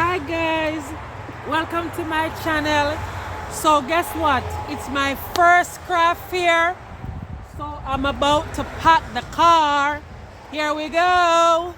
Hi guys, welcome to my channel. So guess what? It's my first craft fair. So I'm about to pack the car. Here we go.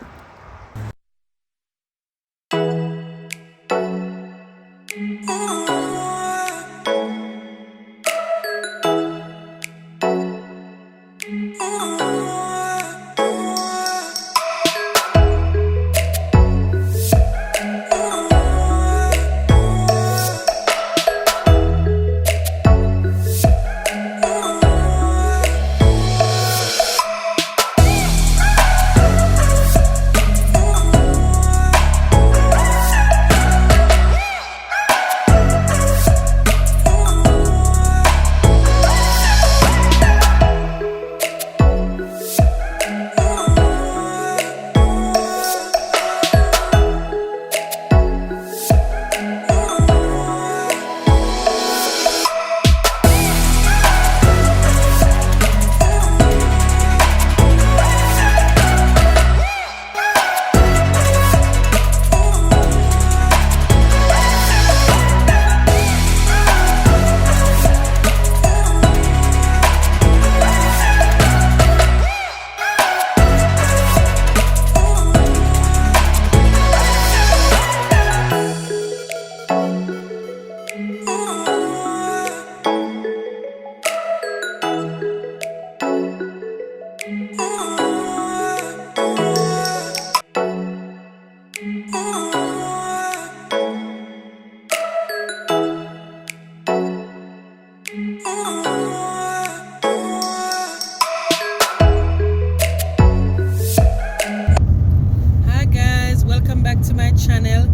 Hi guys, welcome back to my channel.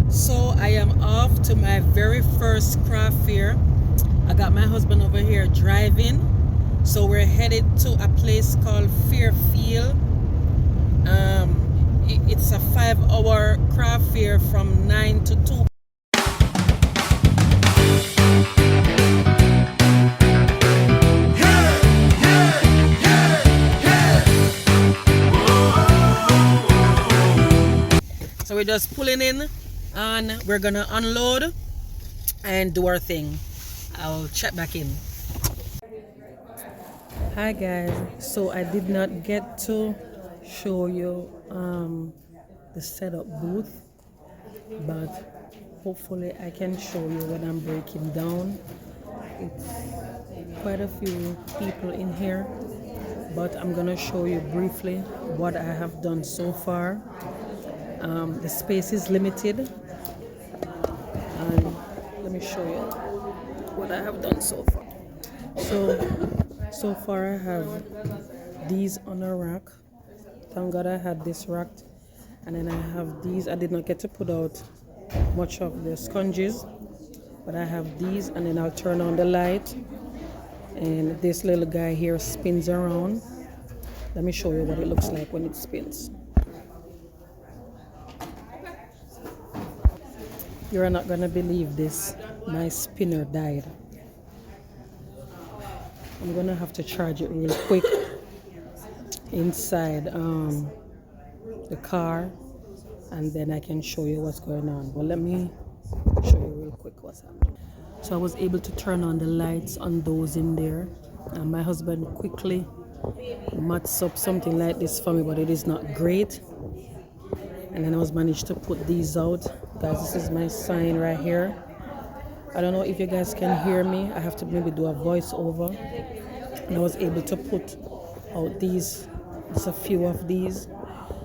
So I am off to my very first craft fair. I got my husband over here driving. So we're headed to a place called Fairfield. It's a 5-hour craft fair from 9 to 2. So we're just pulling in and we're gonna unload and do our thing. I'll check back in. Hi guys, so I did not get to show you the setup booth, but hopefully I can show you when I'm breaking down. It's quite a few people in here, but I'm gonna show you briefly what I have done so far. The space is limited, and let me show you what I have done so far. So far I have these on a rack. Thank God I had this racked, and then I have these. I did not get to put out much of the sponges, but I have these, and then I'll turn on the light, and this little guy here spins around. Let me show you what it looks like when it spins. You're not gonna believe this. My spinner died. I'm gonna have to charge it real quick inside the car, and then I can show you what's going on. But let me show you real quick what's happening. So I was able to turn on the lights on those in there, and my husband quickly mats up something like this for me, but it is not great. And then I was managed to put these out. Guys, this is my sign right here. I don't know if you guys can hear me. I have to maybe do a voiceover. And I was able to put out these, just a few of these.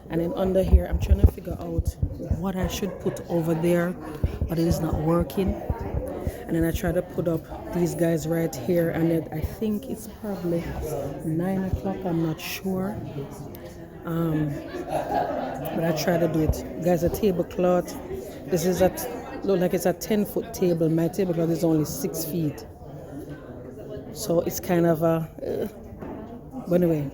And then under here, I'm trying to figure out what I should put over there, but it is not working. And then I try to put up these guys right here, and then I think it's probably 9 o'clock, I'm not sure. But I try to do it. Guys, a tablecloth. This is look like it's a 10-foot table. My tablecloth is only 6 feet. So it's kind of a, but anyway,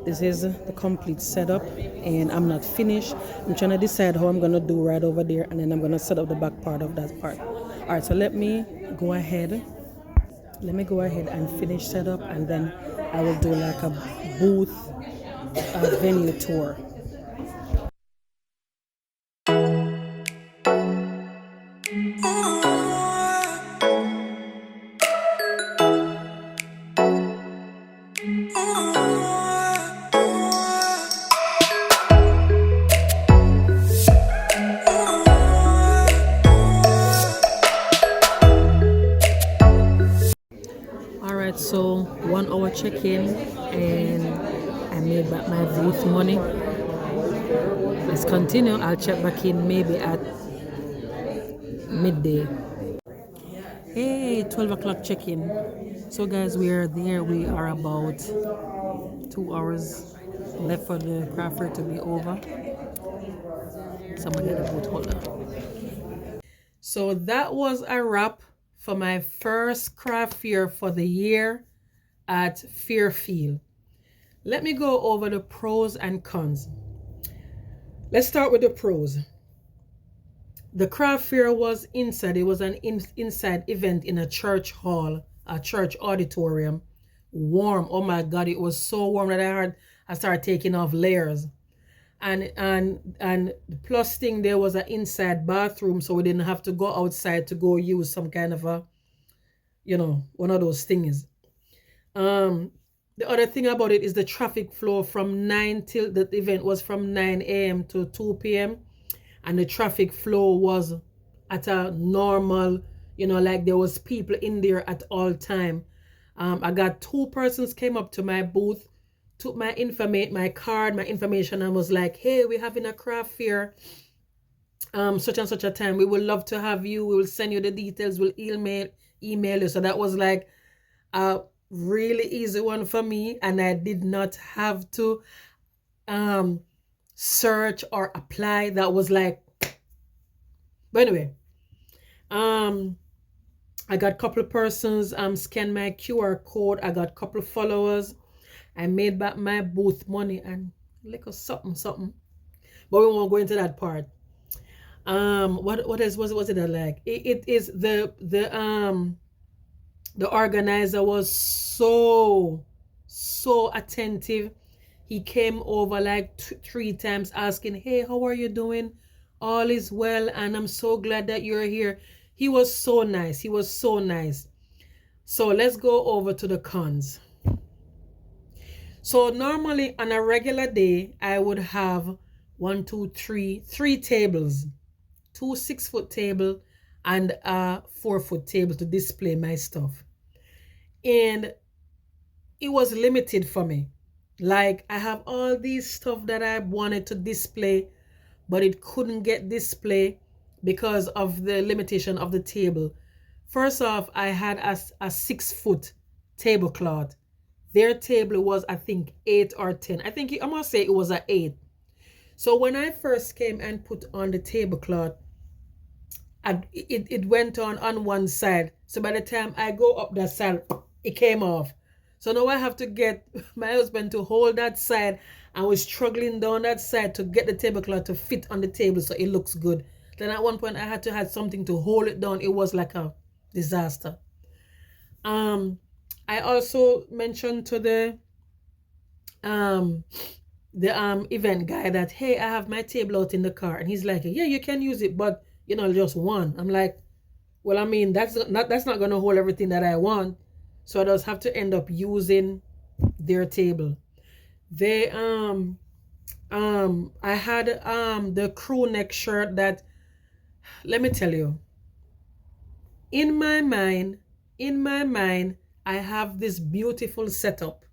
this is the complete setup, and I'm not finished. I'm trying to decide how I'm gonna do right over there, and then I'm gonna set up the back part of that part. All right, so let me go ahead and finish setup, and then I will do like a booth venue tour. All right, so 1 hour check-in, and I made back my booth money. Let's continue. I'll check back in maybe at midday. Hey, 12 o'clock check-in. So guys, we are there. We are about 2 hours left for the craft fair to be over. Somebody get a boat holder. So that was a wrap for my first craft fair for the year at Fairfield. Let me go over the pros and cons. Let's start with the pros. The craft fair was inside. It was an inside event in a church hall, a church auditorium. Warm. Oh my God, it was so warm that I started taking off layers. And the plus thing, there was an inside bathroom, so we didn't have to go outside to go use some kind of a, one of those things. The other thing about it is the traffic flow from 9 till the event was from 9 a.m. to 2 p.m. and the traffic flow was at a normal, like there was people in there at all time. I got 2 persons came up to my booth, took my card, my information, and was like, hey, we're having a craft fair such and such a time. We would love to have you. We will send you the details. We'll email you. So that was like a really easy one for me, and I did not have to search or apply. That was like, but anyway, I got a couple of persons scan my QR code. I got a couple of followers. I made back my booth money and little something, but we won't go into that part. What else was it that like? It is the organizer was so attentive. He came over like 3 times asking, hey, how are you doing? All is well, and I'm so glad that you're here. He was so nice. So let's go over to the cons. So normally on a regular day, I would have 3 tables, 2 6-foot table and a 4-foot table to display my stuff. And it was limited for me. Like, I have all these stuff that I wanted to display, but it couldn't get display because of the limitation of the table. First off, I had a 6-foot tablecloth. Their table was, I think, 8 or 10. I must say it was an 8. So when I first came and put on the tablecloth, it went on one side. So by the time I go up that side, it came off. So now I have to get my husband to hold that side. I was struggling down that side to get the tablecloth to fit on the table so it looks good. Then at one point I had to have something to hold it down. It was like a disaster. I also mentioned to the event guy that, hey, I have my table out in the car, and he's like, yeah, you can use it, but just one. I'm like, well, I mean, that's not gonna hold everything that I want, so I just have to end up using their table. They I had the crew neck shirt that, let me tell you, in my mind I have this beautiful setup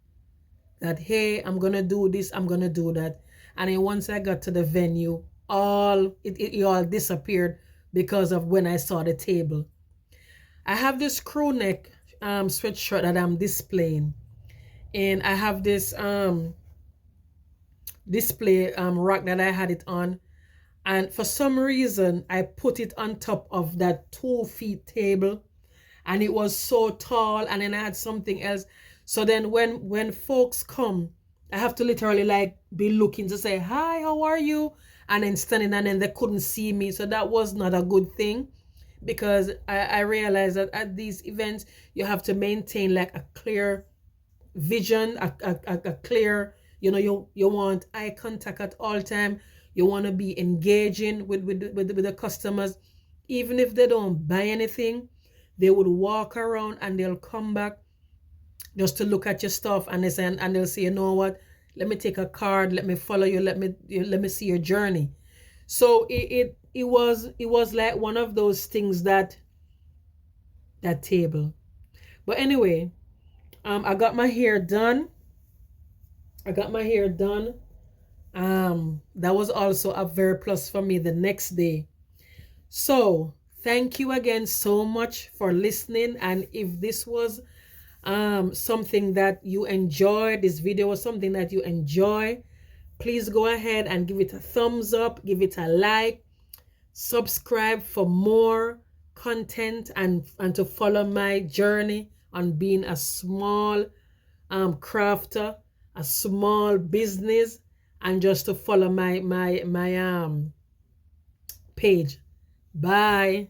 that, hey, I'm gonna do this, I'm gonna do that, and then once I got to the venue, it all disappeared because of when I saw the table. I have this crew neck sweatshirt that I'm displaying, and I have this display rack that I had it on, and for some reason I put it on top of that 2-foot table, and it was so tall, and then I had something else. So then when folks come, I have to literally like be looking to say, hi, how are you? And then standing, and then they couldn't see me. So that was not a good thing, because I realized that at these events, you have to maintain like a clear vision, a clear, you want eye contact at all time. You want to be engaging with the customers. even if they don't buy anything, they would walk around and they'll come back just to look at your stuff, and they'll say, you know what, let me take a card, let me follow you, let me see your journey. So it was like one of those things that table. But anyway, I got my hair done. That was also a very plus for me the next day. So thank you again so much for listening. And if this was something that you enjoyed, this video was something that you enjoy, please go ahead and give it a thumbs up, give it a like, subscribe for more content, and to follow my journey on being a small crafter, a small business, and just to follow my page. Bye.